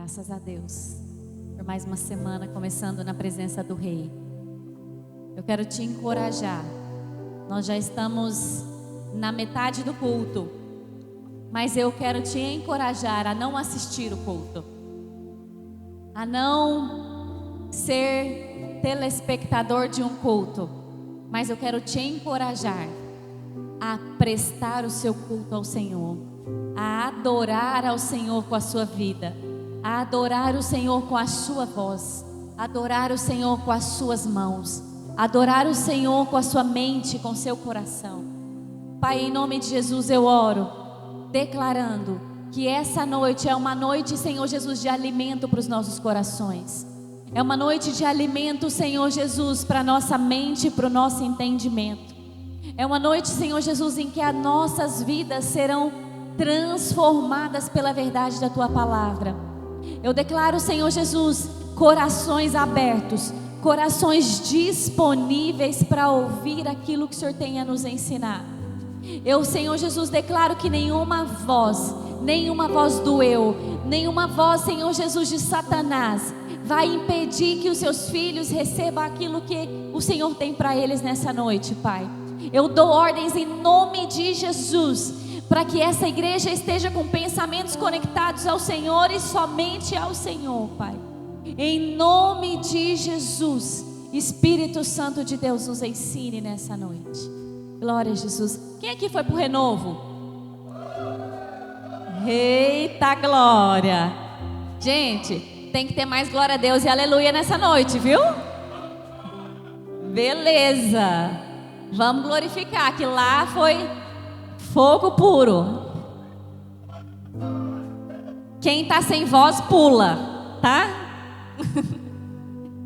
Graças a Deus por mais uma semana começando na presença do Rei. Eu quero te encorajar. Nós já estamos na metade do culto, mas eu quero te encorajar a não assistir o culto, a não ser telespectador de um culto, mas eu quero te encorajar a prestar o seu culto ao Senhor, a adorar ao Senhor com a sua vida, a adorar o Senhor com a sua voz, adorar o Senhor com as suas mãos, adorar o Senhor com a sua mente, com o seu coração. Pai, em nome de Jesus eu oro, declarando que essa noite é uma noite, Senhor Jesus, de alimento para os nossos corações. É uma noite de alimento, Senhor Jesus, para a nossa mente e para o nosso entendimento. É uma noite, Senhor Jesus, em que as nossas vidas serão transformadas pela verdade da Tua palavra. Eu declaro, Senhor Jesus, corações abertos, corações disponíveis para ouvir aquilo que o Senhor tem a nos ensinar. Eu, Senhor Jesus, declaro que nenhuma voz do eu, nenhuma voz, Senhor Jesus, de Satanás vai impedir que os seus filhos recebam aquilo que o Senhor tem para eles nessa noite, Pai. Eu dou ordens em nome de Jesus, para que essa igreja esteja com pensamentos conectados ao Senhor e somente ao Senhor, Pai. Em nome de Jesus, Espírito Santo de Deus, nos ensine nessa noite. Glória a Jesus. Quem aqui foi para o renovo? Eita glória! Gente, tem que ter mais glória a Deus e aleluia nessa noite, viu? Beleza! Vamos glorificar, que lá foi fogo puro. Quem está sem voz pula, tá?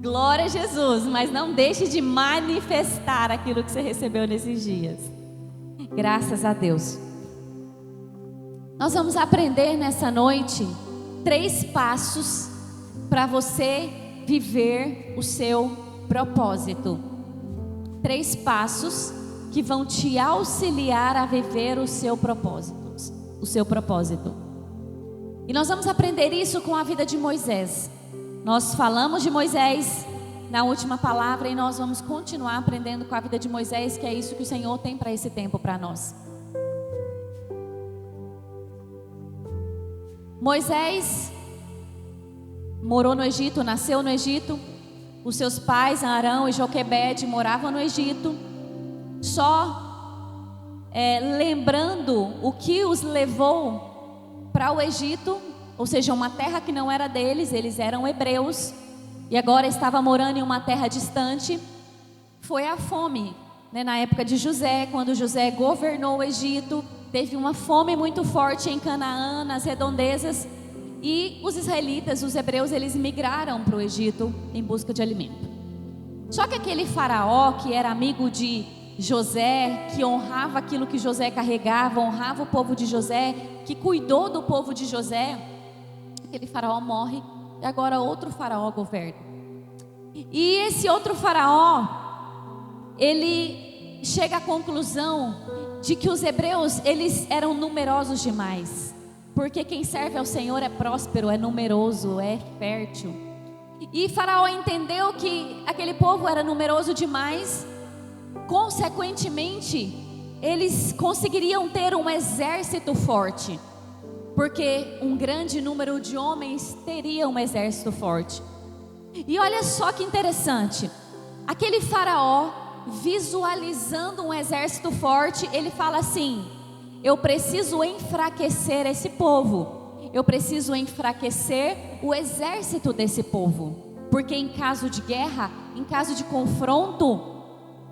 Glória a Jesus, mas não deixe de manifestar aquilo que você recebeu nesses dias. Graças a Deus. Nós vamos aprender nessa noite 3 passos para você viver o seu propósito. 3 passos que vão te auxiliar a viver o seu propósito. E nós vamos aprender isso com a vida de Moisés. Nós falamos de Moisés na última palavra e nós vamos continuar aprendendo com a vida de Moisés, que é isso que o Senhor tem para esse tempo para nós. Moisés morou no Egito, nasceu no Egito. Os seus pais, Arão e Joquebede, moravam no Egito. Só lembrando o que os levou para o Egito, ou seja, uma terra que não era deles, eles eram hebreus e agora estavam morando em uma terra distante, foi a fome, né? Na época de José, quando José governou o Egito, teve uma fome muito forte em Canaã, nas redondezas, e os israelitas, os hebreus, eles migraram para o Egito em busca de alimento. Só que aquele faraó que era amigo de José, que honrava aquilo que José carregava, honrava o povo de José, que cuidou do povo de José, aquele faraó morre e agora outro faraó governa. E esse outro faraó, ele chega à conclusão de que os hebreus, eles eram numerosos demais, porque quem serve ao Senhor é próspero, é numeroso, é fértil. E faraó entendeu que aquele povo era numeroso demais. Consequentemente, eles conseguiriam ter um exército forte, porque um grande número de homens teria um exército forte. E olha só que interessante, aquele faraó, visualizando um exército forte, ele fala assim: eu preciso enfraquecer esse povo, eu preciso enfraquecer o exército desse povo, porque em caso de guerra, em caso de confronto,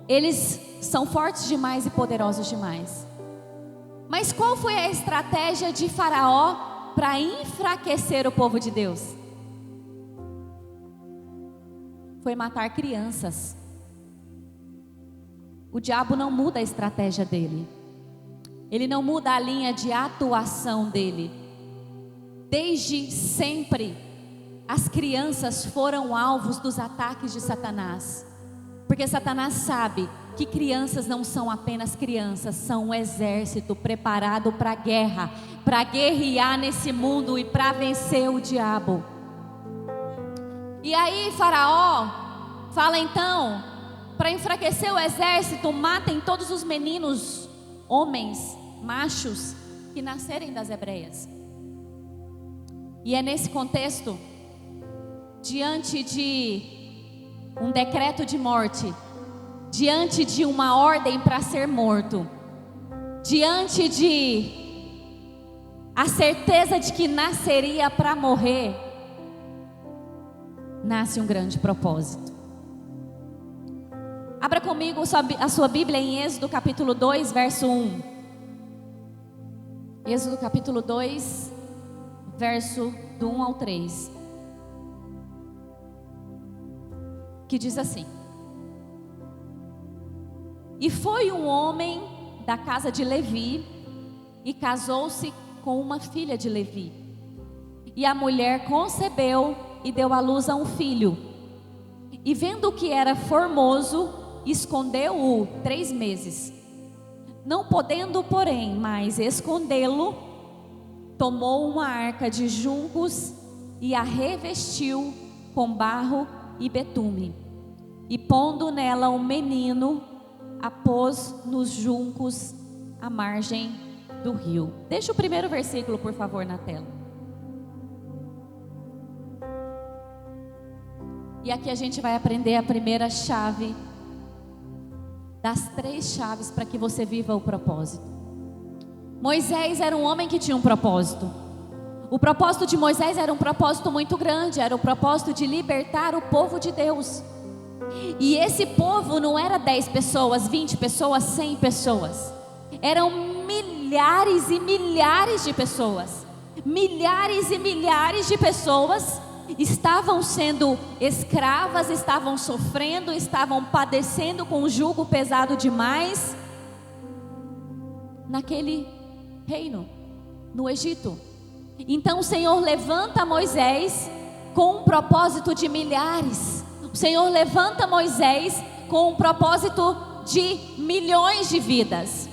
eles são fortes demais e poderosos demais. Mas qual foi a estratégia de Faraó para enfraquecer o povo de Deus? Foi matar crianças. O diabo não muda a estratégia dele. Ele não muda a linha de atuação dele. Desde sempre, as crianças foram alvos dos ataques de Satanás. Porque Satanás sabe que crianças não são apenas crianças, são um exército preparado para a guerra, para guerrear nesse mundo e para vencer o diabo. E aí Faraó fala então, para enfraquecer o exército, matem todos os meninos, homens, machos, que nascerem das hebreias. E é nesse contexto, diante de um decreto de morte, diante de uma ordem para ser morto, diante de a certeza de que nasceria para morrer, nasce um grande propósito. Abra comigo a sua Bíblia em Êxodo capítulo 2, verso 1. Êxodo capítulo 2, verso do 1 ao 3. Que diz assim: E foi um homem da casa de Levi, e casou-se com uma filha de Levi. E a mulher concebeu e deu à luz a um filho. E vendo que era formoso, escondeu-o 3 meses. Não podendo, porém, mais escondê-lo, tomou uma arca de juncos e a revestiu com barro e betume. E pondo nela um menino, a pôs nos juncos à margem do rio. Deixa o primeiro versículo, por favor, na tela. E aqui a gente vai aprender a primeira chave das 3 chaves para que você viva o propósito. Moisés era um homem que tinha um propósito. O propósito de Moisés era um propósito muito grande, era o propósito de libertar o povo de Deus. E esse povo não era 10 pessoas, 20 pessoas, 100 pessoas. Eram milhares e milhares de pessoas. Milhares e milhares de pessoas estavam sendo escravas, estavam sofrendo, estavam padecendo com um jugo pesado demais naquele reino, no Egito. Então o Senhor levanta Moisés com um propósito de milhares. O Senhor levanta Moisés com um propósito de milhões de vidas.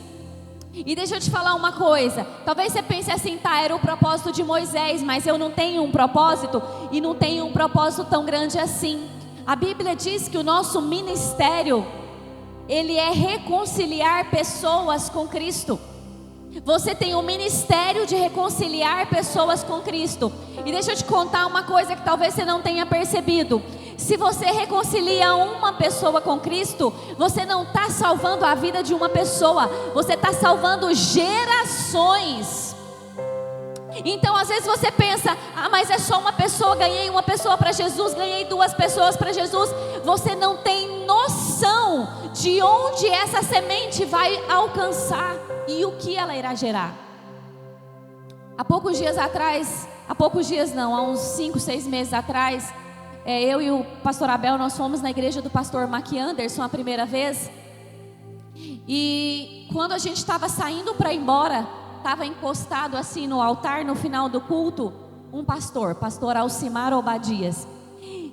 E deixa eu te falar uma coisa, talvez você pense assim, tá, era o propósito de Moisés, mas eu não tenho um propósito, e não tenho um propósito tão grande assim. A Bíblia diz que o nosso ministério, ele é reconciliar pessoas com Cristo. Você tem um ministério de reconciliar pessoas com Cristo. E deixa eu te contar uma coisa que talvez você não tenha percebido. Se você reconcilia uma pessoa com Cristo, você não está salvando a vida de uma pessoa, você está salvando gerações. Então às vezes você pensa, mas é só uma pessoa, ganhei uma pessoa para Jesus, ganhei 2 pessoas para Jesus. Você não tem noção de onde essa semente vai alcançar e o que ela irá gerar. Há uns 5, 6 meses atrás, eu e o pastor Abel, nós fomos na igreja do pastor Mac Anderson a primeira vez. E quando a gente estava saindo para ir embora, estava encostado assim no altar, no final do culto, um pastor Alcimar Obadias.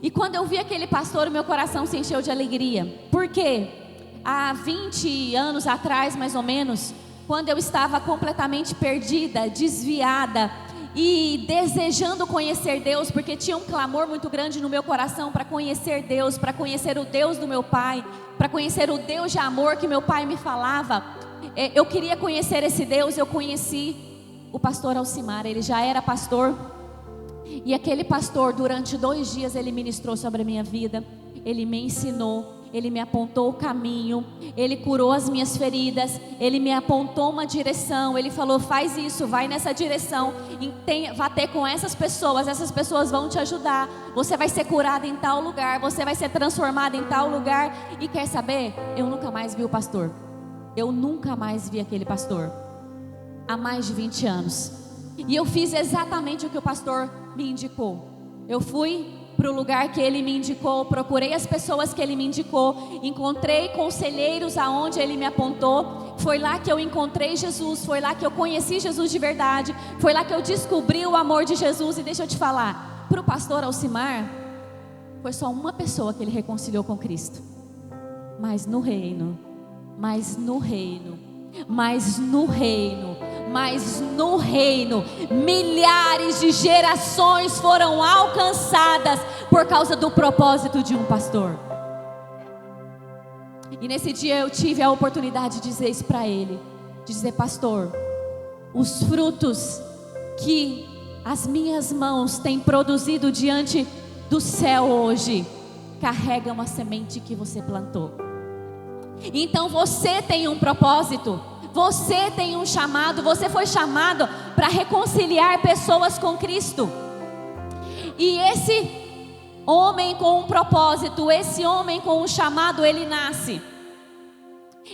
E quando eu vi aquele pastor, o meu coração se encheu de alegria. Por quê? Há 20 anos atrás, mais ou menos, quando eu estava completamente perdida, desviada e desejando conhecer Deus, porque tinha um clamor muito grande no meu coração para conhecer Deus, para conhecer o Deus do meu pai, para conhecer o Deus de amor que meu pai me falava. Eu queria conhecer esse Deus. Eu conheci o pastor Alcimar, ele já era pastor. E aquele pastor, durante 2 dias, ele ministrou sobre a minha vida, ele me ensinou, ele me apontou o caminho, ele curou as minhas feridas, ele me apontou uma direção, ele falou, faz isso, vai nessa direção, vá ter com essas pessoas vão te ajudar, você vai ser curada em tal lugar, você vai ser transformada em tal lugar. E quer saber? Eu nunca mais vi o pastor, eu nunca mais vi aquele pastor, há mais de 20 anos, e eu fiz exatamente o que o pastor me indicou. Eu fui para o lugar que ele me indicou, procurei as pessoas que ele me indicou, encontrei conselheiros aonde ele me apontou. Foi lá que eu encontrei Jesus, foi lá que eu conheci Jesus de verdade, foi lá que eu descobri o amor de Jesus. E deixa eu te falar, para o pastor Alcimar, foi só uma pessoa que ele reconciliou com Cristo. Mas no reino, milhares de gerações foram alcançadas, por causa do propósito de um pastor. E nesse dia eu tive a oportunidade de dizer isso para ele, de dizer: pastor, os frutos que as minhas mãos têm produzido diante do céu hoje, carregam a semente que você plantou. Então você tem um propósito, você tem um chamado, você foi chamado para reconciliar pessoas com Cristo. E esse homem com um propósito, esse homem com um chamado, ele nasce.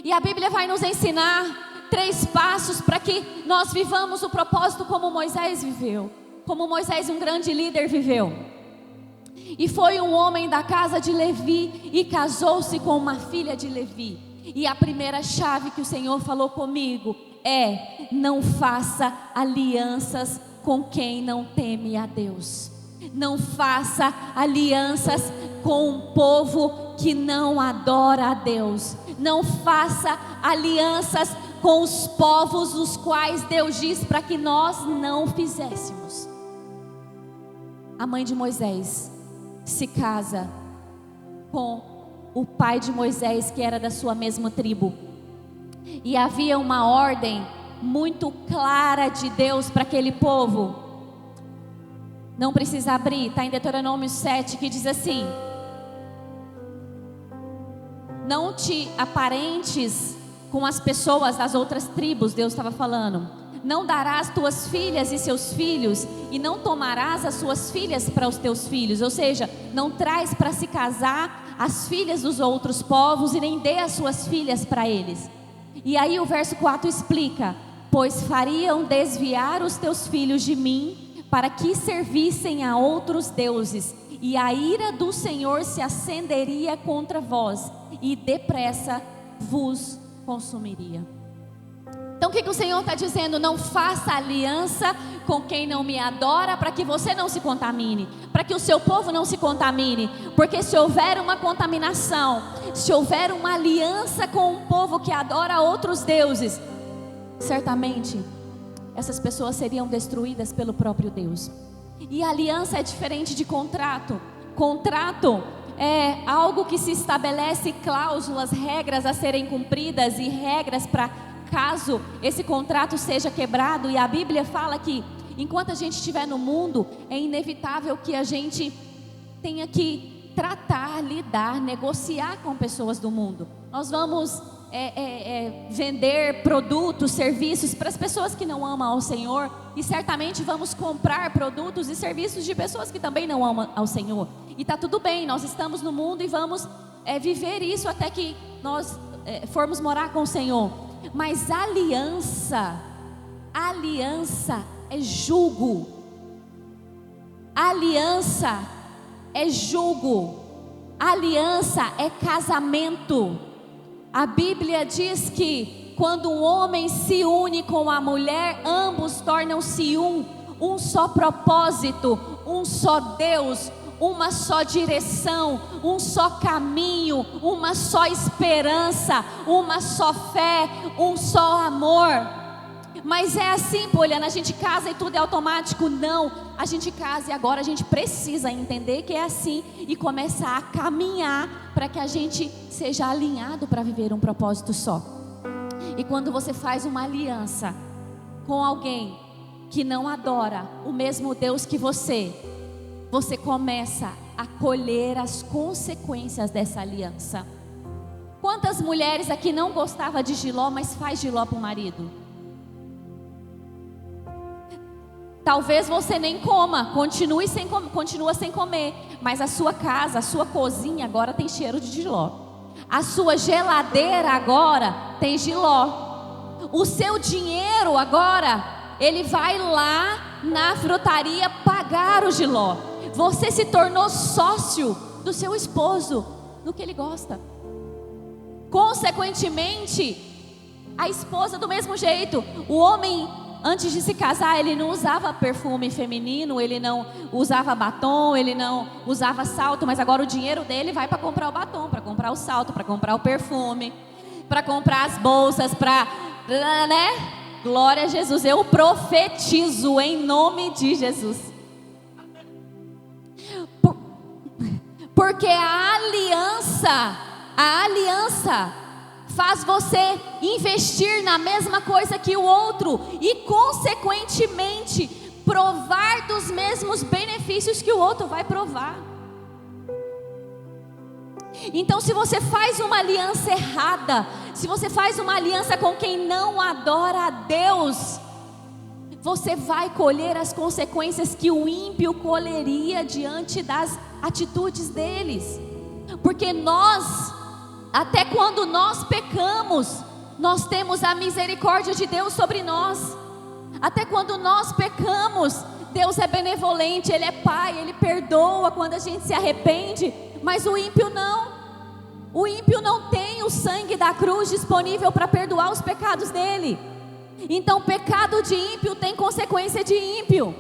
E a Bíblia vai nos ensinar 3 passos para que nós vivamos o propósito como Moisés viveu, como Moisés, um grande líder, viveu. E foi um homem da casa de Levi e casou-se com uma filha de Levi. E a primeira chave que o Senhor falou comigo é: não faça alianças com quem não teme a Deus. Não faça alianças com um povo que não adora a Deus. Não faça alianças com os povos os quais Deus diz para que nós não fizéssemos. A mãe de Moisés se casa com o pai de Moisés, que era da sua mesma tribo. E havia uma ordem muito clara de Deus para aquele povo. Não precisa abrir, está em Deuteronômio 7, que diz assim: não te aparentes com as pessoas das outras tribos. Deus estava falando: não darás tuas filhas e seus filhos, e não tomarás as suas filhas para os teus filhos. Ou seja, não traz para se casar as filhas dos outros povos, e nem dê as suas filhas para eles. E aí o verso 4 explica: pois fariam desviar os teus filhos de mim, para que servissem a outros deuses, e a ira do Senhor se acenderia contra vós, e depressa vos consumiria. Então o que o Senhor está dizendo? Não faça aliança com quem não me adora, para que você não se contamine, para que o seu povo não se contamine. Porque se houver uma contaminação, se houver uma aliança com um povo que adora outros deuses, certamente essas pessoas seriam destruídas pelo próprio Deus. E aliança é diferente de contrato. Contrato é algo que se estabelece cláusulas, regras a serem cumpridas e regras para caso esse contrato seja quebrado. E a Bíblia fala que enquanto a gente estiver no mundo, é inevitável que a gente tenha que tratar, lidar, negociar com pessoas do mundo. Nós vamos vender produtos, serviços para as pessoas que não amam ao Senhor, e certamente vamos comprar produtos e serviços de pessoas que também não amam ao Senhor. E está tudo bem, nós estamos no mundo e vamos viver isso até que nós formos morar com o Senhor. Mas aliança é jugo. Aliança é jugo. Aliança é casamento. A Bíblia diz que quando um homem se une com a mulher, ambos tornam-se um só propósito, um só Deus, uma só direção, um só caminho, uma só esperança, uma só fé, um só amor. Mas é assim, Poliana, a gente casa e tudo é automático? Não, a gente casa e agora a gente precisa entender que é assim e começar a caminhar para que a gente seja alinhado para viver um propósito só. E quando você faz uma aliança com alguém que não adora o mesmo Deus que você começa a colher as consequências dessa aliança. Quantas mulheres aqui não gostavam de jiló, mas faz jiló para o marido? Talvez você nem coma, continua sem comer, mas a sua casa, a sua cozinha agora tem cheiro de jiló. A sua geladeira agora tem jiló. O seu dinheiro agora, ele vai lá na frutaria pagar o jiló. Você se tornou sócio do seu esposo, do que ele gosta. Consequentemente, a esposa do mesmo jeito. O homem, antes de se casar, ele não usava perfume feminino, ele não usava batom, ele não usava salto, mas agora o dinheiro dele vai para comprar o batom, para comprar o salto, para comprar o perfume, para comprar as bolsas, para, né? Glória a Jesus. Eu profetizo em nome de Jesus. Porque a aliança faz você investir na mesma coisa que o outro e, consequentemente, provar dos mesmos benefícios que o outro vai provar. Então, se você faz uma aliança errada, se você faz uma aliança com quem não adora a Deus, você vai colher as consequências que o ímpio colheria diante das atitudes deles. Porque até quando nós pecamos, nós temos a misericórdia de Deus sobre nós. Até quando nós pecamos, Deus é benevolente, Ele é Pai, Ele perdoa quando a gente se arrepende. Mas o ímpio não. O ímpio não tem o sangue da cruz disponível para perdoar os pecados dele. Então, pecado de ímpio tem consequência de ímpio.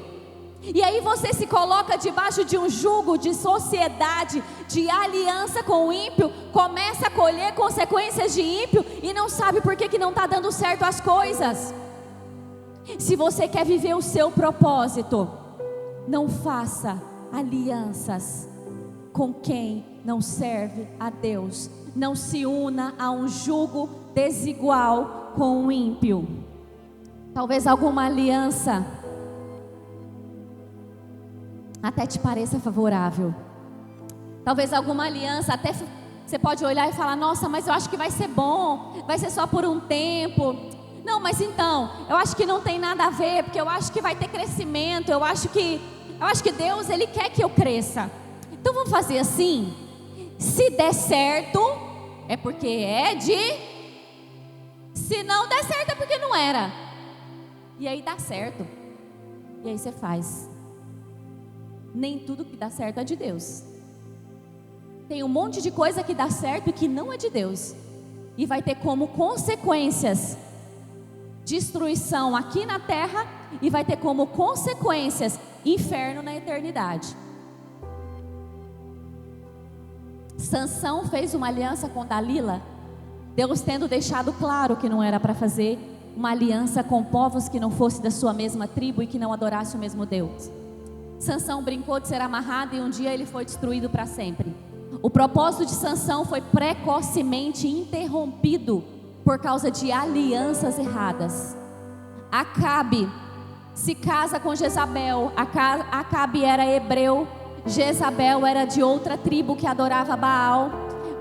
E aí você se coloca debaixo de um jugo de sociedade, de aliança com o ímpio, começa a colher consequências de ímpio e não sabe por que não está dando certo as coisas. Se você quer viver o seu propósito, não faça alianças com quem não serve a Deus. Não se una a um jugo desigual com o ímpio. Talvez alguma aliança até te pareça favorável. Talvez alguma aliança até você pode olhar e falar: nossa, mas eu acho que vai ser bom, vai ser só por um tempo. Não, mas então, eu acho que não tem nada a ver, porque eu acho que vai ter crescimento, eu acho que Deus, Ele quer que eu cresça. Então vamos fazer assim, se der certo, é porque é de, se não der certo é porque não era. E aí dá certo, e aí você faz. Nem tudo que dá certo é de Deus. Tem um monte de coisa que dá certo e que não é de Deus, e vai ter como consequências destruição aqui na terra, e vai ter como consequências inferno na eternidade. Sansão fez uma aliança com Dalila, Deus tendo deixado claro que não era para fazer uma aliança com povos que não fosse da sua mesma tribo e que não adorasse o mesmo Deus. Sansão brincou de ser amarrado e um dia ele foi destruído para sempre. O propósito de Sansão foi precocemente interrompido por causa de alianças erradas. Acabe se casa com Jezabel. Acabe era hebreu, Jezabel era de outra tribo que adorava Baal,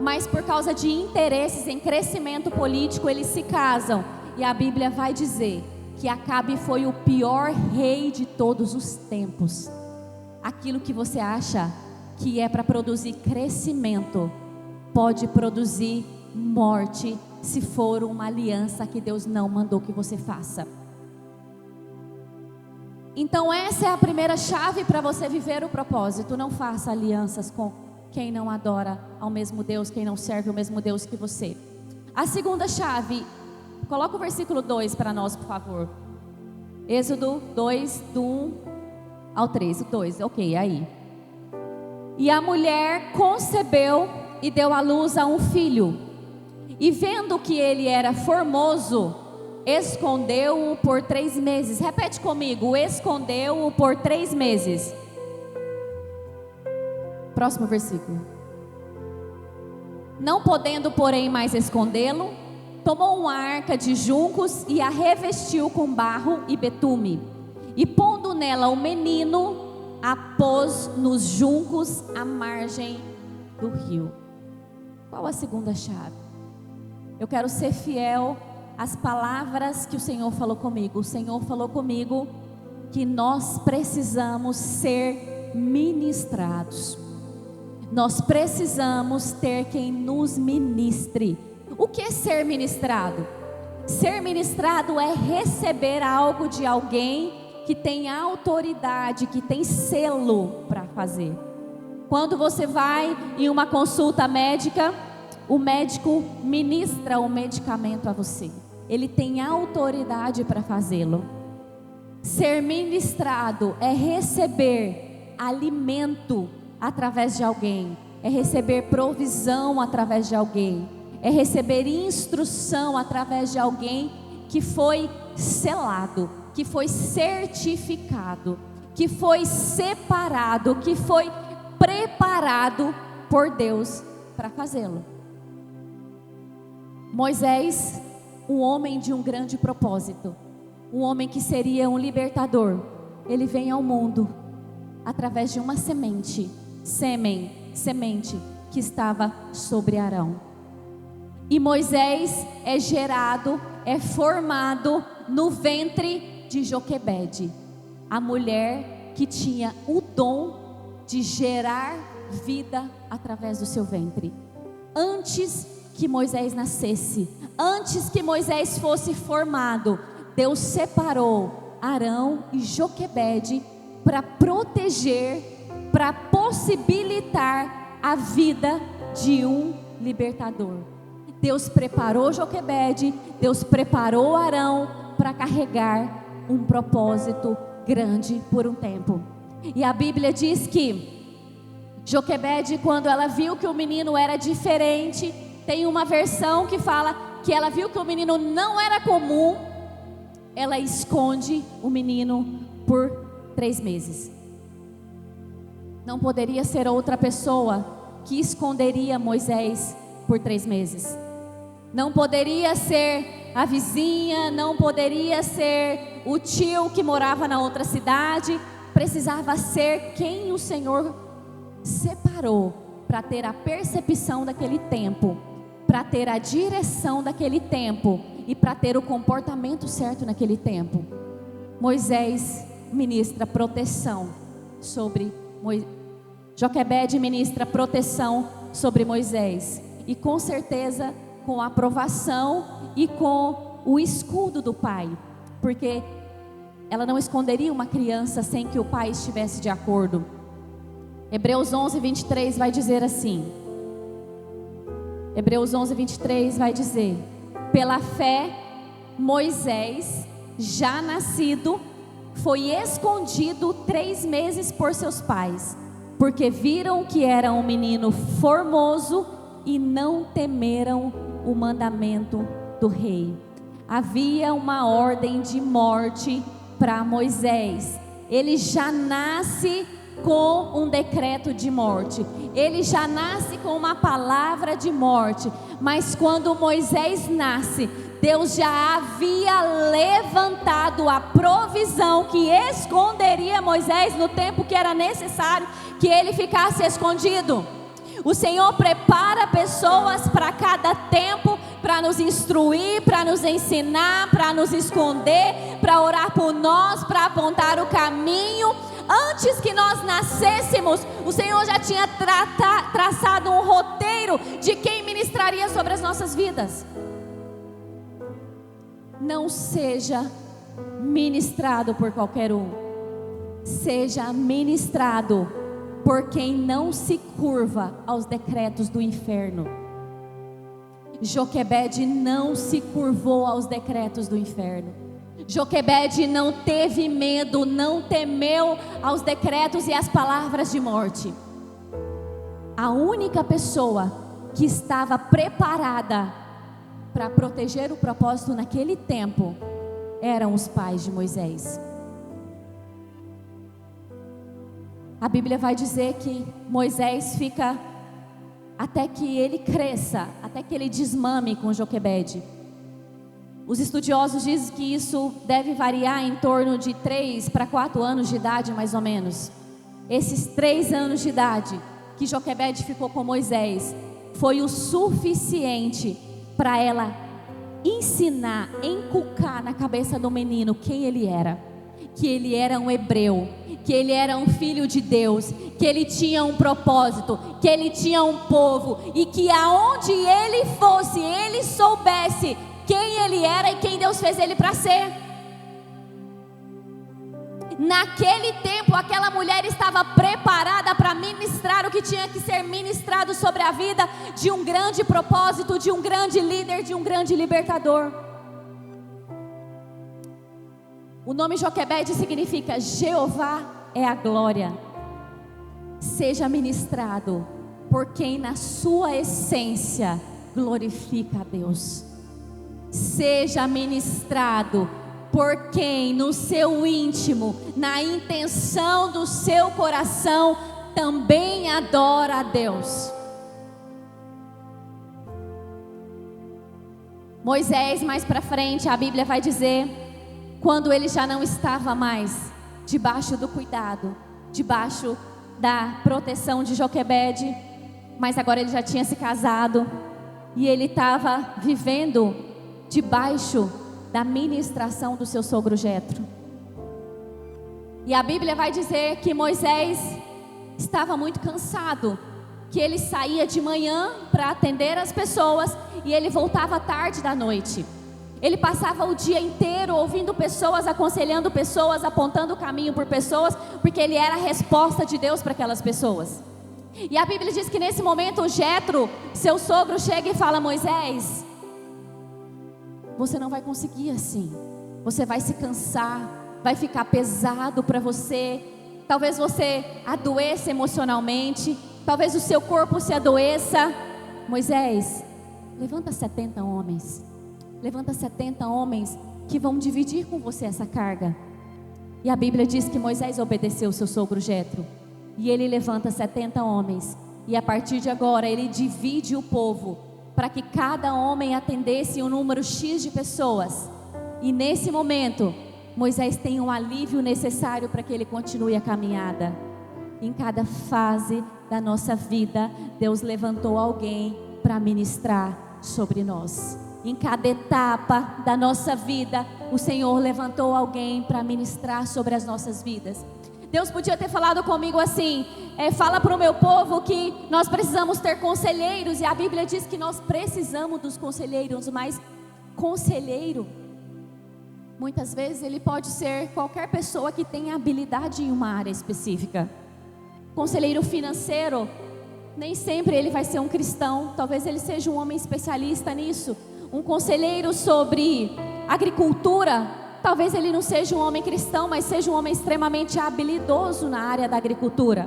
mas por causa de interesses em crescimento político eles se casam, e a Bíblia vai dizer que Acabe foi o pior rei de todos os tempos. Aquilo que você acha que é para produzir crescimento pode produzir morte se for uma aliança que Deus não mandou que você faça. Então essa é a primeira chave para você viver o propósito. Não faça alianças com quem não adora ao mesmo Deus, quem não serve o mesmo Deus que você. A segunda chave, coloca o versículo 2 para nós, por favor. Êxodo 2, do 1 ao 3, 2, ok, aí. E a mulher concebeu e deu à luz a um filho, e vendo que ele era formoso, escondeu-o por 3 meses. Repete comigo: escondeu-o por 3 meses. Próximo versículo. Não podendo, porém, mais escondê-lo, tomou uma arca de juncos e a revestiu com barro e betume, e pondo nela o menino, a pôs nos juncos à margem do rio. Qual a segunda chave? Eu quero ser fiel às palavras que o Senhor falou comigo. O Senhor falou comigo que nós precisamos ser ministrados. Nós precisamos ter quem nos ministre. O que é ser ministrado? Ser ministrado é receber algo de alguém que tem autoridade, que tem selo para fazer. Quando você vai em uma consulta médica, o médico ministra o medicamento a você. Ele tem autoridade para fazê-lo. Ser ministrado é receber alimento através de alguém, é receber provisão através de alguém, é receber instrução através de alguém que foi selado, que foi certificado, que foi separado, que foi preparado por Deus para fazê-lo. Moisés, um homem de um grande propósito, um homem que seria um libertador, ele vem ao mundo através de uma semente que estava sobre Arão. E Moisés é gerado, é formado no ventre de Joquebede, a mulher que tinha o dom de gerar vida através do seu ventre. Antes que Moisés nascesse, antes que Moisés fosse formado, Deus separou Arão e Joquebede para proteger, para possibilitar a vida de um libertador. Deus preparou Joquebede, Deus preparou Arão para carregar um propósito grande por um tempo. E a Bíblia diz que Joquebede, quando ela viu que o menino era diferente, tem uma versão que fala que ela viu que o menino não era comum, ela esconde o menino por 3 meses. Não poderia ser outra pessoa que esconderia Moisés por 3 meses. Não poderia ser a vizinha, não poderia ser o tio que morava na outra cidade. Precisava ser quem o Senhor separou para ter a percepção daquele tempo, para ter a direção daquele tempo e para ter o comportamento certo naquele tempo. Moisés ministra proteção sobre Joquebede ministra proteção sobre Moisés, e com certeza com a aprovação e com o escudo do pai, porque ela não esconderia uma criança sem que o pai estivesse de acordo. Hebreus 11, 23 vai dizer assim, Hebreus 11, 23 vai dizer: pela fé, Moisés, já nascido, foi escondido 3 meses por seus pais, porque viram que era um menino formoso e não temeram o mandamento do rei. Havia uma ordem de morte para Moisés. Ele já nasce com um decreto de morte, ele já nasce com uma palavra de morte. Mas quando Moisés nasce, Deus já havia levantado a provisão que esconderia Moisés no tempo que era necessário que ele ficasse escondido. O Senhor prepara pessoas para cada tempo, para nos instruir, para nos ensinar, para nos esconder, para orar por nós, para apontar o caminho. Antes que nós nascêssemos, o Senhor já tinha traçado um roteiro de quem ministraria sobre as nossas vidas. Não seja ministrado por qualquer um, seja ministrado por quem não se curva aos decretos do inferno. Joquebede não se curvou aos decretos do inferno. Joquebede não teve medo, não temeu aos decretos e às palavras de morte. A única pessoa que estava preparada para proteger o propósito naquele tempo eram os pais de Moisés. A Bíblia vai dizer que Moisés fica até que ele cresça, até que ele desmame com Joquebede. Os estudiosos dizem que isso deve variar em torno de 3 para 4 anos de idade, mais ou menos. Esses 3 anos de idade que Joquebede ficou com Moisés foi o suficiente para ela ensinar, inculcar na cabeça do menino quem ele era. Que ele era um hebreu, que ele era um filho de Deus, que ele tinha um propósito, que ele tinha um povo, e que aonde ele fosse, ele soubesse quem ele era e quem Deus fez ele para ser. Naquele tempo, aquela mulher estava preparada para ministrar o que tinha que ser ministrado sobre a vida de um grande propósito, de um grande líder, de um grande libertador. O nome Joquebede significa Jeová é a glória. Seja ministrado por quem na sua essência glorifica a Deus. Seja ministrado por quem no seu íntimo, na intenção do seu coração, também adora a Deus. Moisés, mais para frente, a Bíblia vai dizer, quando ele já não estava mais debaixo do cuidado, debaixo da proteção de Joquebede, mas agora ele já tinha se casado e ele estava vivendo debaixo da ministração do seu sogro Jetro. E a Bíblia vai dizer que Moisés estava muito cansado, que ele saía de manhã para atender as pessoas e ele voltava tarde da noite. Ele passava o dia inteiro ouvindo pessoas, aconselhando pessoas, apontando o caminho por pessoas, porque ele era a resposta de Deus para aquelas pessoas. E a Bíblia diz que nesse momento o Jetro, seu sogro, chega e fala: Moisés, você não vai conseguir assim, você vai se cansar, vai ficar pesado para você, talvez você adoeça emocionalmente, talvez o seu corpo se adoeça. Moisés, levanta 70 homens, levanta 70 homens que vão dividir com você essa carga. E a Bíblia diz que Moisés obedeceu o seu sogro Jetro, e ele levanta 70 homens, e a partir de agora ele divide o povo, para que cada homem atendesse um número X de pessoas. E nesse momento, Moisés tem um alívio necessário para que ele continue a caminhada. Em cada fase da nossa vida, Deus levantou alguém para ministrar sobre nós. Em cada etapa da nossa vida, o Senhor levantou alguém para ministrar sobre as nossas vidas. Deus podia ter falado comigo assim: fala para o meu povo que nós precisamos ter conselheiros, e a Bíblia diz que nós precisamos dos conselheiros, mas conselheiro, muitas vezes ele pode ser qualquer pessoa que tenha habilidade em uma área específica. Conselheiro financeiro, nem sempre ele vai ser um cristão, talvez ele seja um homem especialista nisso. Um conselheiro sobre agricultura, talvez ele não seja um homem cristão, mas seja um homem extremamente habilidoso na área da agricultura.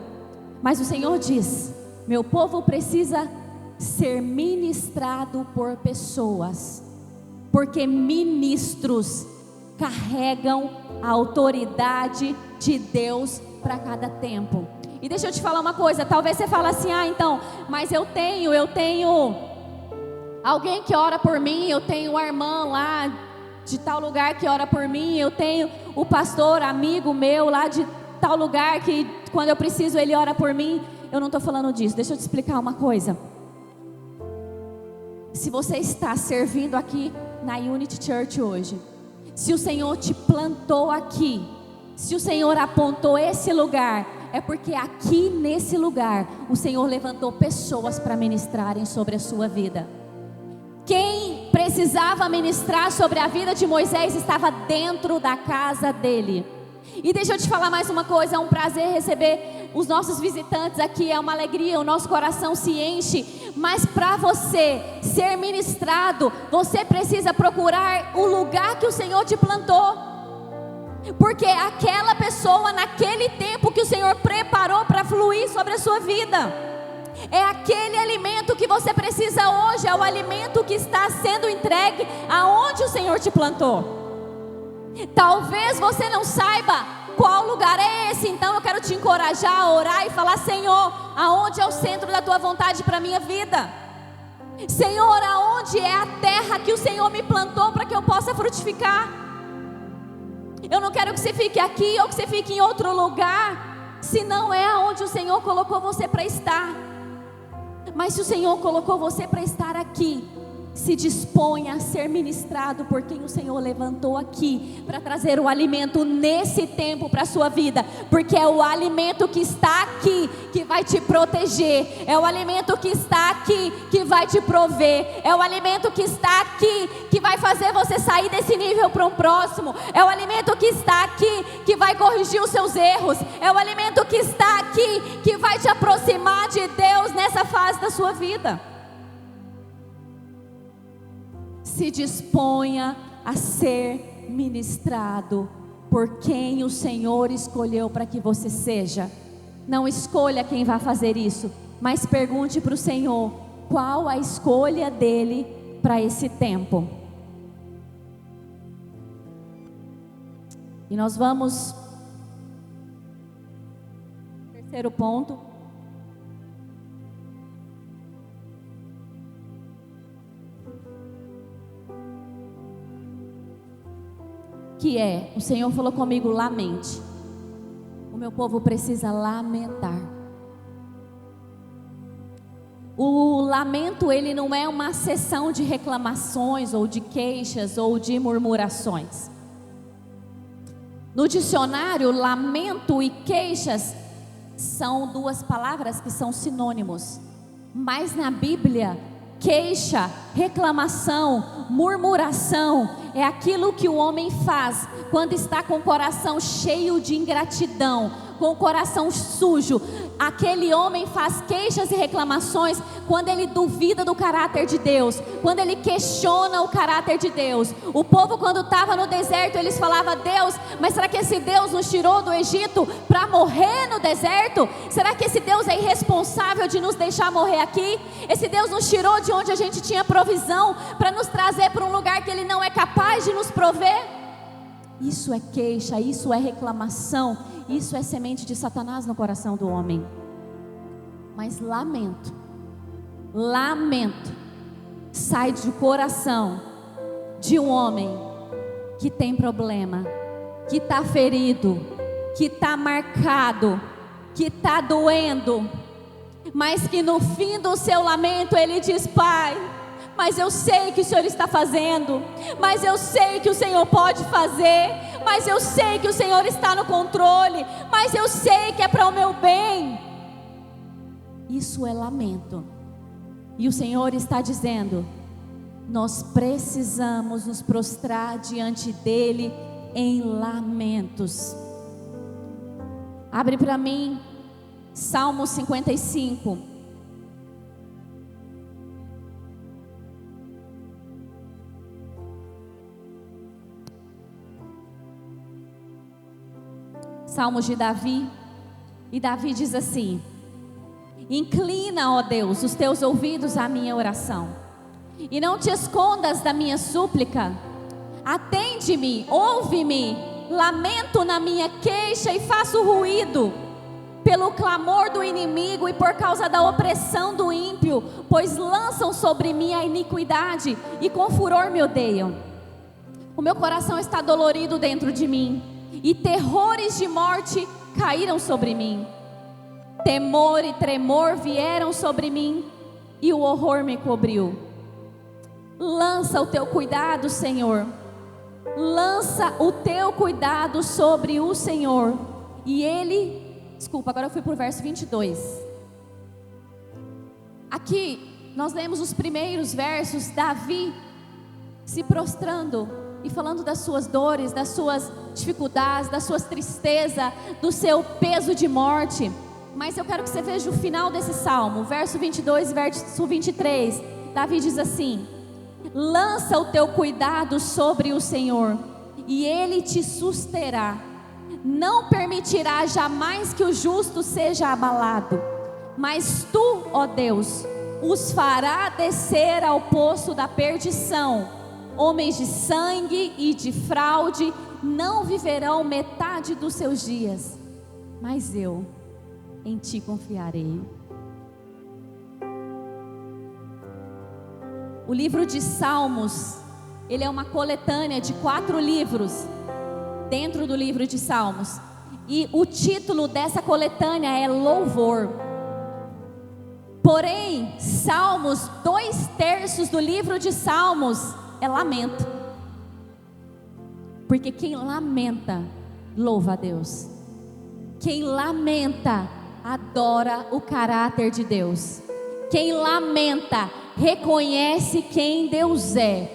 Mas o Senhor diz: meu povo precisa ser ministrado por pessoas, porque ministros carregam a autoridade de Deus para cada tempo. E deixa eu te falar uma coisa, talvez você fale assim: então, mas eu tenho alguém que ora por mim, eu tenho a irmã lá de tal lugar que ora por mim, eu tenho o pastor amigo meu lá de tal lugar que quando eu preciso ele ora por mim. Eu não estou falando disso. Deixa eu te explicar uma coisa. Se você está servindo aqui na Unity Church hoje, se o Senhor te plantou aqui, se o Senhor apontou esse lugar, é porque aqui nesse lugar o Senhor levantou pessoas para ministrarem sobre a sua vida. Quem precisava ministrar sobre a vida de Moisés estava dentro da casa dele. E deixa eu te falar mais uma coisa, é um prazer receber os nossos visitantes aqui, é uma alegria, o nosso coração se enche. Mas para você ser ministrado, você precisa procurar o lugar que o Senhor te plantou, porque aquela pessoa naquele tempo que o Senhor preparou para fluir sobre a sua vida, é aquele alimento que você precisa hoje, é o alimento que está sendo entregue aonde o Senhor te plantou. Talvez você não saiba qual lugar é esse, então eu quero te encorajar a orar e falar: Senhor, aonde é o centro da tua vontade para a minha vida? Senhor, aonde é a terra que o Senhor me plantou para que eu possa frutificar? Eu não quero que você fique aqui ou que você fique em outro lugar, se não é aonde o Senhor colocou você para estar. Mas se o Senhor colocou você para estar aqui, se disponha a ser ministrado por quem o Senhor levantou aqui para trazer o alimento nesse tempo para a sua vida, porque é o alimento que está aqui que vai te proteger, é o alimento que está aqui que vai te prover, é o alimento que está aqui que vai fazer você sair desse nível para um próximo, é o alimento que está aqui que vai corrigir os seus erros, é o alimento que está aqui que vai te aproximar de Deus nessa fase da sua vida. Se disponha a ser ministrado por quem o Senhor escolheu para que você seja. Não escolha quem vai fazer isso, mas pergunte para o Senhor qual a escolha dele para esse tempo. E nós vamos, terceiro ponto. que é, o Senhor falou comigo, lamente. O meu povo precisa lamentar. O lamento, ele não é uma sessão de reclamações, ou de queixas, ou de murmurações. No dicionário, lamento e queixas são duas palavras que são sinônimos. Mas na Bíblia, queixa, reclamação, murmuração é aquilo que o homem faz quando está com o coração cheio de ingratidão, com o coração sujo. Aquele homem faz queixas e reclamações quando ele duvida do caráter de Deus, quando ele questiona o caráter de Deus. O povo, quando estava no deserto, eles falavam: Deus, mas será que esse Deus nos tirou do Egito para morrer no deserto? Será que esse Deus é irresponsável de nos deixar morrer aqui? Esse Deus nos tirou de onde a gente tinha provisão para nos trazer para um lugar que Ele não é capaz de nos prover? Isso é queixa, isso é reclamação, isso é semente de Satanás no coração do homem. Mas lamento sai do coração de um homem que tem problema, que está ferido, que está marcado, que está doendo, mas que no fim do seu lamento ele diz: Pai, mas eu sei que o Senhor está fazendo, mas eu sei que o Senhor pode fazer, mas eu sei que o Senhor está no controle, mas eu sei que é para o meu bem. Isso é lamento. E o Senhor está dizendo: nós precisamos nos prostrar diante dEle em lamentos. Abre para mim Salmo 55. Salmos de Davi. E Davi diz assim: inclina, ó Deus, os teus ouvidos à minha oração, e não te escondas da minha súplica. Atende-me, ouve-me, lamento na minha queixa e faço ruído pelo clamor do inimigo e por causa da opressão do ímpio, pois lançam sobre mim a iniquidade e com furor me odeiam. O meu coração está dolorido dentro de mim, e terrores de morte caíram sobre mim. Temor e tremor vieram sobre mim, e o horror me cobriu. Lança o teu cuidado, Senhor. Lança o teu cuidado sobre o Senhor. E ele... Desculpa, agora eu fui para o verso 22. Aqui nós lemos os primeiros versos, Davi se prostrando e falando das suas dores, das suas dificuldades, das suas tristezas, do seu peso de morte. Mas eu quero que você veja o final desse salmo, verso 22 e verso 23. Davi diz assim: lança o teu cuidado sobre o Senhor, e Ele te susterá. Não permitirá jamais que o justo seja abalado, mas tu, ó Deus, os fará descer ao poço da perdição. Homens de sangue e de fraude não viverão metade dos seus dias, mas eu em ti confiarei. O livro de Salmos, ele é uma coletânea de 4 livros dentro do livro de Salmos, e o título dessa coletânea é Louvor. Porém, Salmos, 2/3 do livro de Salmos é lamento, porque quem lamenta louva a Deus, quem lamenta adora o caráter de Deus, quem lamenta reconhece quem Deus é,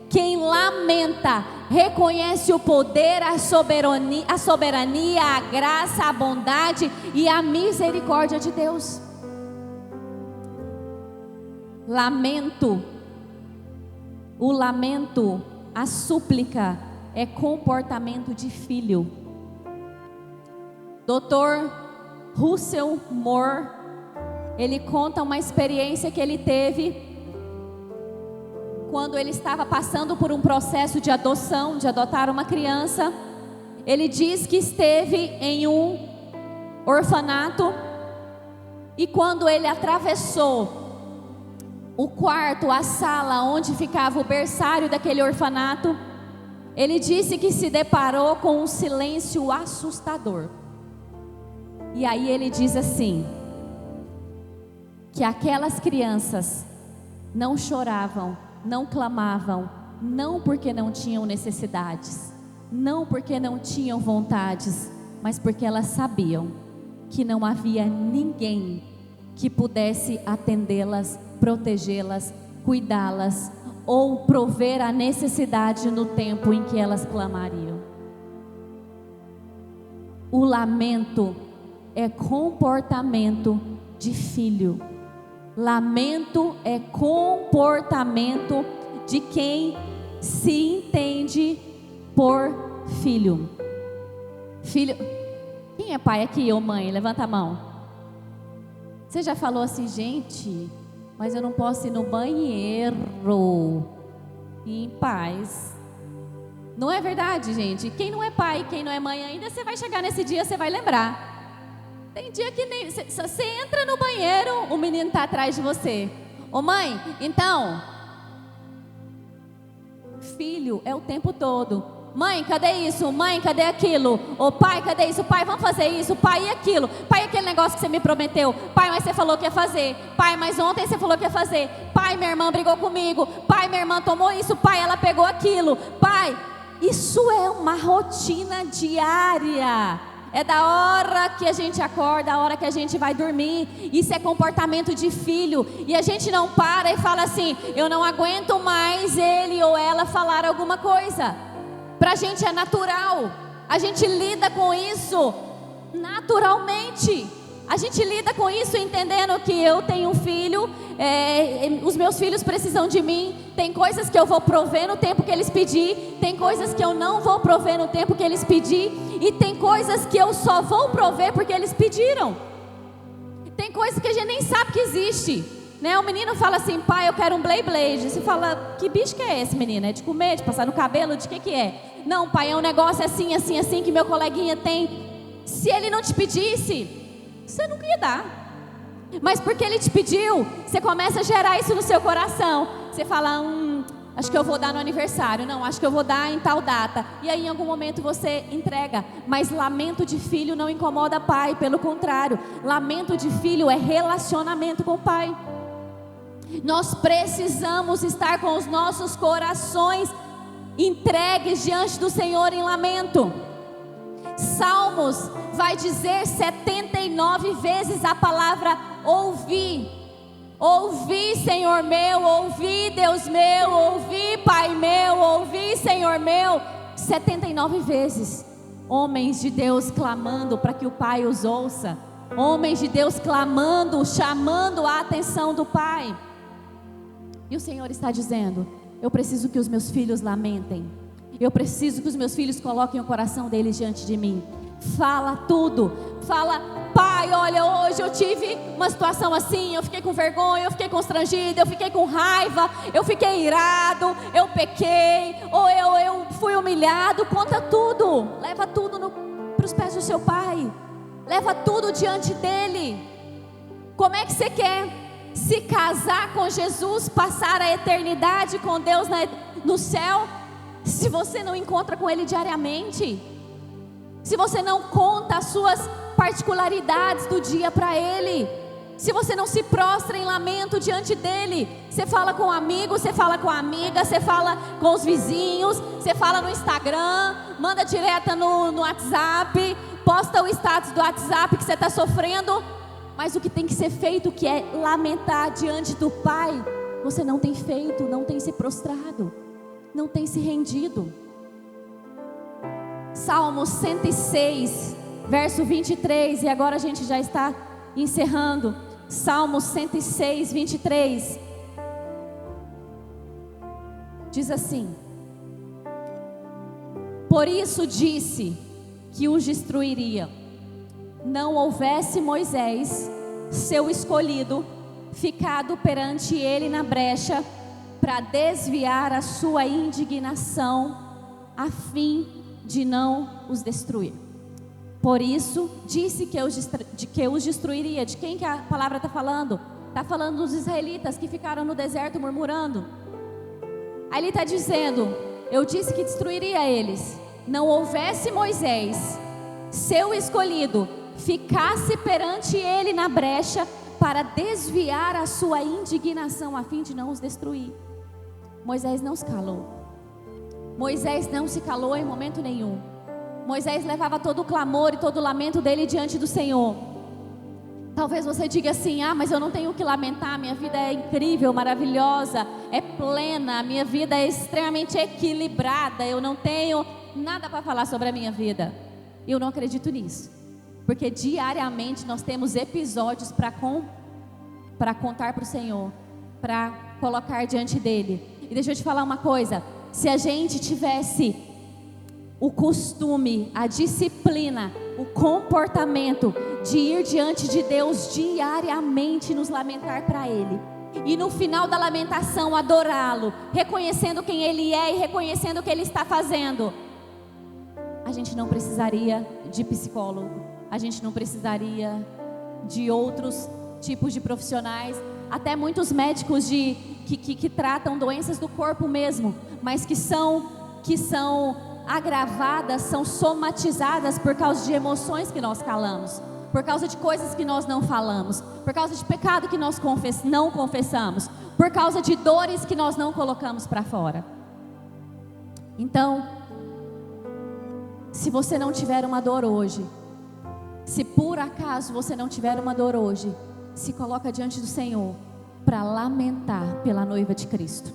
quem lamenta reconhece o poder, a soberania, a graça, a bondade e a misericórdia de Deus. O lamento, a súplica é comportamento de filho. Dr. Russell Moore, ele conta uma experiência que ele teve quando ele estava passando por um processo de adoção, de adotar uma criança. Ele diz que esteve em um orfanato, e quando ele atravessou o quarto, a sala onde ficava o berçário daquele orfanato, Ele disse que se deparou com um silêncio assustador. E aí ele diz assim, que aquelas crianças não choravam, não clamavam, não porque não tinham necessidades, não porque não tinham vontades, mas porque elas sabiam que não havia ninguém que pudesse atendê-las, protegê-las, cuidá-las ou prover a necessidade no tempo em que elas clamariam. O lamento é comportamento de filho. Lamento é comportamento de quem se entende por filho. Filho, quem é pai aqui ou mãe? Levanta a mão. Você já falou assim, gente, mas eu não posso ir no banheiro em paz. Não é verdade, gente? Quem não é pai, quem não é mãe ainda, você vai chegar nesse dia, você vai lembrar. Tem dia que nem você entra no banheiro, o menino está atrás de você. Ô mãe, então, filho é o tempo todo. Mãe, cadê isso? Mãe, cadê aquilo? Ô pai, cadê isso? Pai, vamos fazer isso? Pai, e aquilo? Pai, aquele negócio que você me prometeu? Pai, mas você falou que ia fazer. Pai, mas ontem você falou que ia fazer. Pai, minha irmã brigou comigo. Pai, minha irmã tomou isso. Pai, ela pegou aquilo. Pai, isso é uma rotina diária. É da hora que a gente acorda, a hora que a gente vai dormir. Isso é comportamento de filho. E a gente não para e fala assim, eu não aguento mais ele ou ela falar alguma coisa. Pra gente é natural. A gente lida com isso naturalmente. A gente lida com isso entendendo que eu tenho um filho, os meus filhos precisam de mim. Tem coisas que eu vou prover no tempo que eles pedir, tem coisas que eu não vou prover no tempo que eles pedir, e tem coisas que eu só vou prover porque eles pediram. Tem coisas que a gente nem sabe que existe, né? O menino fala assim, pai, eu quero um Blade Blade. Você fala, que bicho que é esse, menino? É de comer, de passar no cabelo, de que é? Não, pai, é um negócio assim, assim, assim que meu coleguinha tem. Se ele não te pedisse, você nunca ia dar. Mas porque ele te pediu, você começa a gerar isso no seu coração. Você fala, acho que eu vou dar no aniversário. Não, acho que eu vou dar em tal data. E aí em algum momento você entrega. Mas lamento de filho não incomoda pai. Pelo contrário, lamento de filho é relacionamento com o pai. Nós precisamos estar com os nossos corações entregues diante do Senhor em lamento. Salmos vai dizer 79 vezes a palavra ouvi. Ouvi, Senhor meu, ouvi, Deus meu, ouvi, Pai meu, ouvi, Senhor meu. 79 vezes. Homens de Deus clamando para que o Pai os ouça. Homens de Deus clamando, chamando a atenção do Pai. E o Senhor está dizendo, eu preciso que os meus filhos lamentem. Eu preciso que os meus filhos coloquem o coração deles diante de mim. Fala tudo. Fala, pai, olha, hoje eu tive uma situação assim, eu fiquei com vergonha, eu fiquei constrangida, eu fiquei com raiva, eu fiquei irado, eu pequei, ou eu fui humilhado. Conta tudo. Leva tudo para os pés do seu pai. Leva tudo diante dele. Como é que você quer se casar com Jesus, passar a eternidade com Deus no céu, se você não encontra com Ele diariamente? Se você não conta as suas particularidades do dia para Ele? Se você não se prostra em lamento diante dEle? Você fala com um amigo, você fala com a amiga, você fala com os vizinhos, você fala no Instagram, manda direta no WhatsApp, posta o status do WhatsApp que você está sofrendo. Mas o que tem que ser feito, que é lamentar diante do Pai, você não tem feito, não tem se prostrado, não tem se rendido. Salmo 106, verso 23, e agora a gente já está encerrando. Salmo 106, 23. Diz assim: por isso disse que os destruiria, não houvesse Moisés, seu escolhido, ficado perante ele na brecha, para desviar a sua indignação, a fim de não os destruir. Por isso disse que os destruiria. De quem que a palavra está falando? Está falando dos israelitas que ficaram no deserto murmurando. Aí ele está dizendo, eu disse que destruiria eles. Não houvesse Moisés, seu escolhido, ficasse perante ele na brecha para desviar a sua indignação a fim de não os destruir. Moisés não se calou. Moisés não se calou em momento nenhum. Moisés levava todo o clamor e todo o lamento dele diante do Senhor. Talvez você diga assim: ah, mas eu não tenho o que lamentar, minha vida é incrível, maravilhosa, é plena, minha vida é extremamente equilibrada, eu não tenho nada para falar sobre a minha vida. Eu não acredito nisso, porque diariamente nós temos episódios para contar para o Senhor, para colocar diante dele. E deixa eu te falar uma coisa: se a gente tivesse o costume, a disciplina, o comportamento de ir diante de Deus diariamente, nos lamentar para Ele, e no final da lamentação adorá-lo, reconhecendo quem Ele é e reconhecendo o que Ele está fazendo, a gente não precisaria de psicólogo, a gente não precisaria de outros tipos de profissionais, até muitos médicos que tratam doenças do corpo mesmo, mas que são agravadas, são somatizadas por causa de emoções que nós calamos, por causa de coisas que nós não falamos, por causa de pecado que nós não confessamos, por causa de dores que nós não colocamos para fora. Então, se você não tiver uma dor hoje, se por acaso você não tiver uma dor hoje, se coloca diante do Senhor para lamentar pela noiva de Cristo,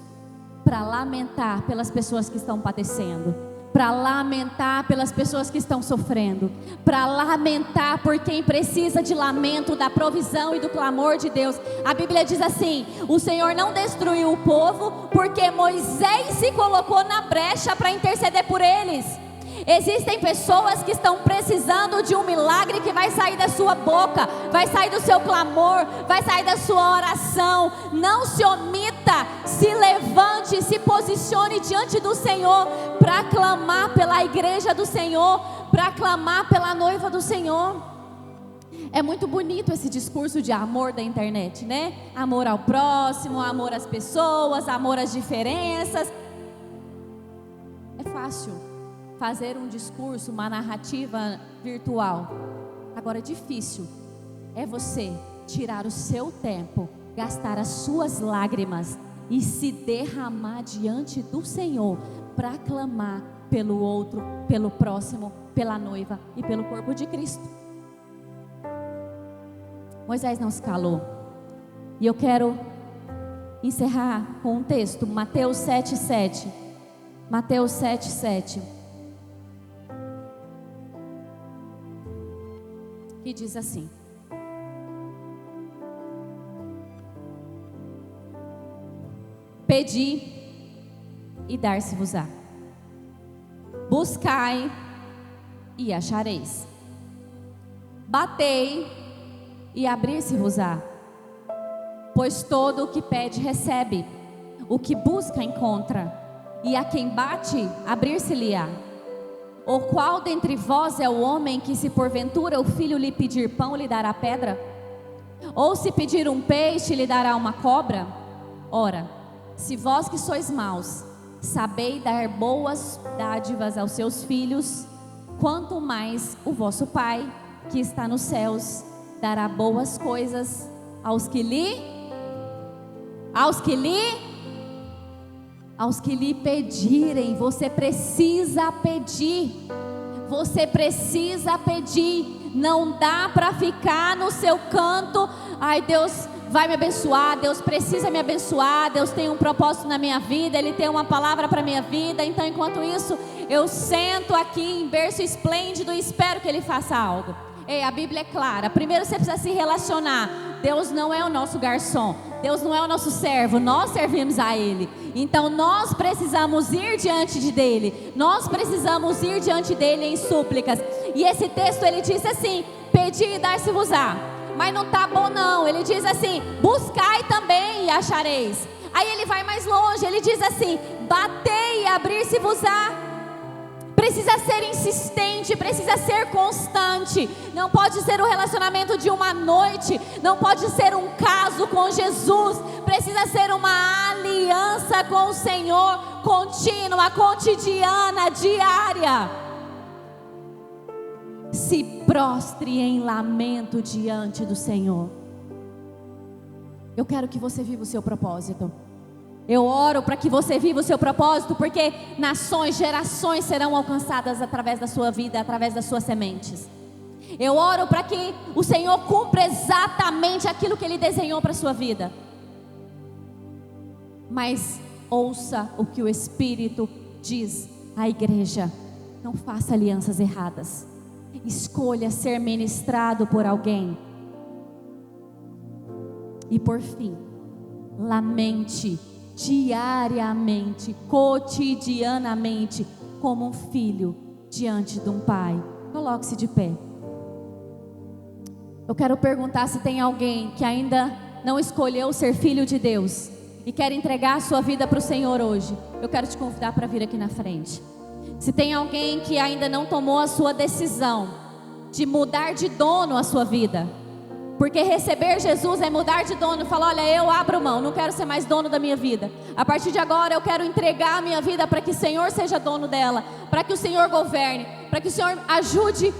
para lamentar pelas pessoas que estão padecendo, para lamentar pelas pessoas que estão sofrendo, para lamentar por quem precisa de lamento, da provisão e do clamor de Deus. A Bíblia diz assim: o Senhor não destruiu o povo porque Moisés se colocou na brecha para interceder por eles. Existem pessoas que estão precisando de um milagre que vai sair da sua boca, vai sair do seu clamor, vai sair da sua oração. Não se omita, se levante, se posicione diante do Senhor para clamar pela igreja do Senhor, para clamar pela noiva do Senhor. É muito bonito esse discurso de amor da internet, né? Amor ao próximo, amor às pessoas, amor às diferenças. É fácil fazer um discurso, uma narrativa virtual. Agora, difícil é você tirar o seu tempo, gastar as suas lágrimas e se derramar diante do Senhor para clamar pelo outro, pelo próximo, pela noiva e pelo corpo de Cristo. Moisés não se calou. E eu quero encerrar com um texto, Mateus 7:7. Mateus 7:7. Que diz assim: pedi e dar-se-vos-á, buscai e achareis, batei e abrir-se-vos-á, pois todo o que pede recebe, o que busca encontra, e a quem bate abrir-se-lhe-á. Ou qual dentre vós é o homem que, se porventura o filho lhe pedir pão, lhe dará pedra? Ou se pedir um peixe, lhe dará uma cobra? Ora, se vós que sois maus, sabeis dar boas dádivas aos seus filhos, quanto mais o vosso Pai, que está nos céus, dará boas coisas aos que lhe pedirem. Você precisa pedir. Você precisa pedir. Não dá para ficar no seu canto. Ai, Deus vai me abençoar, Deus precisa me abençoar, Deus tem um propósito na minha vida, Ele tem uma palavra para a minha vida. Então, enquanto isso, eu sento aqui em berço esplêndido e espero que Ele faça algo. Ei, a Bíblia é clara. Primeiro você precisa se relacionar. Deus não é o nosso garçom, Deus não é o nosso servo, nós servimos a Ele. Então nós precisamos ir diante dEle, nós precisamos ir diante dEle em súplicas. E esse texto ele diz assim: pedi e dar-se-vos-á. Mas não tá bom não, ele diz assim: buscai também e achareis. Aí ele vai mais longe, ele diz assim: batei e abrir-se-vos-á. precisa ser insistente, precisa ser constante. Não pode ser um relacionamento de uma noite, não pode ser um caso com Jesus, precisa ser uma aliança com o Senhor, contínua, cotidiana, diária. Se prostre em lamento diante do Senhor. Eu quero que você viva o seu propósito. Eu oro para que você viva o seu propósito, porque nações, gerações serão alcançadas através da sua vida, através das suas sementes. Eu oro para que o Senhor cumpra exatamente aquilo que Ele desenhou para a sua vida. Mas ouça o que o Espírito diz à igreja: não faça alianças erradas. Escolha ser ministrado por alguém. E por fim, lamente diariamente, cotidianamente, como um filho diante de um pai. Coloque-se de pé. Eu quero perguntar se tem alguém que ainda não escolheu ser filho de Deus e quer entregar a sua vida para o Senhor hoje. Eu quero te convidar para vir aqui na frente. Se tem alguém que ainda não tomou a sua decisão de mudar de dono a sua vida, porque receber Jesus é mudar de dono, falar: olha, eu abro mão, não quero ser mais dono da minha vida. A partir de agora eu quero entregar a minha vida para que o Senhor seja dono dela, para que o Senhor governe, para que o Senhor ajude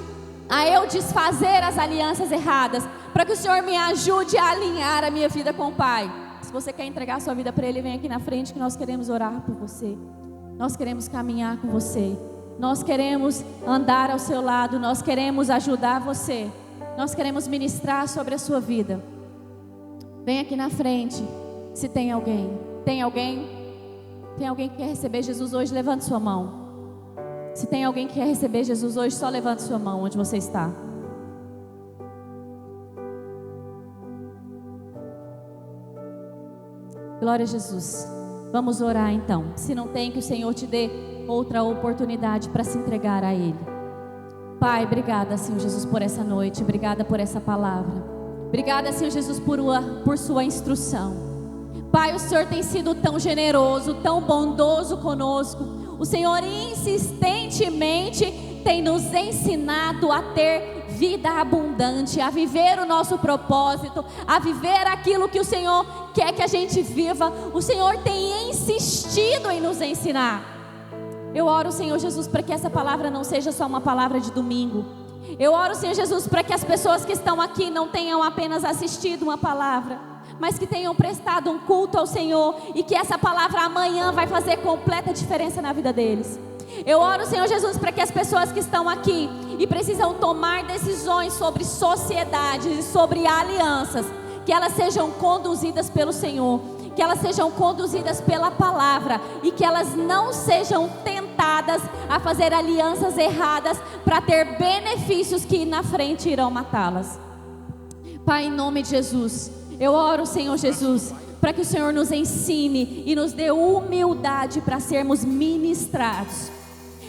a eu desfazer as alianças erradas, para que o Senhor me ajude a alinhar a minha vida com o Pai. Se você quer entregar a sua vida para Ele, vem aqui na frente que nós queremos orar por você. Nós queremos caminhar com você. Nós queremos andar ao seu lado. Nós queremos ajudar você. Nós queremos ministrar sobre a sua vida. Vem aqui na frente. Se tem alguém. Tem alguém? Tem alguém que quer receber Jesus hoje? Levante sua mão. Se tem alguém que quer receber Jesus hoje, só levante sua mão onde você está. Glória a Jesus. Vamos orar então. Se não tem, que o Senhor te dê outra oportunidade para se entregar a Ele. Pai, obrigada, Senhor Jesus, por essa noite. Obrigada por essa palavra. Obrigada, Senhor Jesus, por sua instrução. Pai, o Senhor tem sido tão generoso, tão bondoso conosco. O Senhor insistentemente tem nos ensinado a ter vida abundante, a viver o nosso propósito, a viver aquilo que o Senhor quer que a gente viva. O Senhor tem insistido em nos ensinar. Eu oro, Senhor Jesus, para que essa palavra não seja só uma palavra de domingo. Eu oro, Senhor Jesus, para que as pessoas que estão aqui não tenham apenas assistido uma palavra, mas que tenham prestado um culto ao Senhor, e que essa palavra amanhã vai fazer completa diferença na vida deles. Eu oro, Senhor Jesus, para que as pessoas que estão aqui e precisam tomar decisões sobre sociedades e sobre alianças, que elas sejam conduzidas pelo Senhor, que elas sejam conduzidas pela palavra, e que elas não sejam tentadas a fazer alianças erradas para ter benefícios que na frente irão matá-las. Pai, em nome de Jesus, eu oro, Senhor Jesus, para que o Senhor nos ensine e nos dê humildade para sermos ministrados.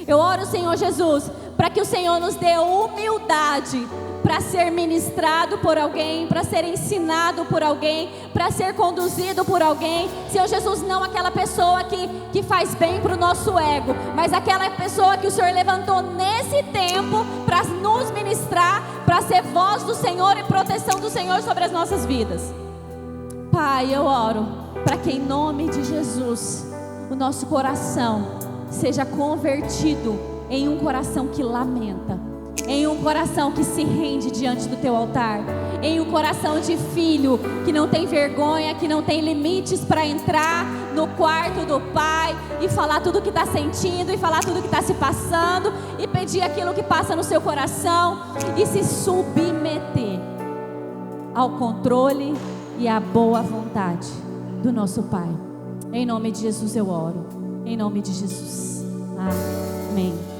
Eu oro, Senhor Jesus, para que o Senhor nos dê humildade para ser ministrado por alguém, para ser ensinado por alguém, para ser conduzido por alguém. Senhor Jesus, não aquela pessoa que faz bem para o nosso ego, mas aquela pessoa que o Senhor levantou nesse tempo para nos ministrar, para ser voz do Senhor e proteção do Senhor sobre as nossas vidas. Pai, eu oro para que em nome de Jesus o nosso coração seja convertido em um coração que lamenta, em um coração que se rende diante do teu altar, em um coração de filho que não tem vergonha, que não tem limites para entrar no quarto do Pai e falar tudo o que está sentindo, e falar tudo o que está se passando, e pedir aquilo que passa no seu coração, e se submeter ao controle e à boa vontade do nosso Pai. Em nome de Jesus eu oro. Em nome de Jesus. Amém.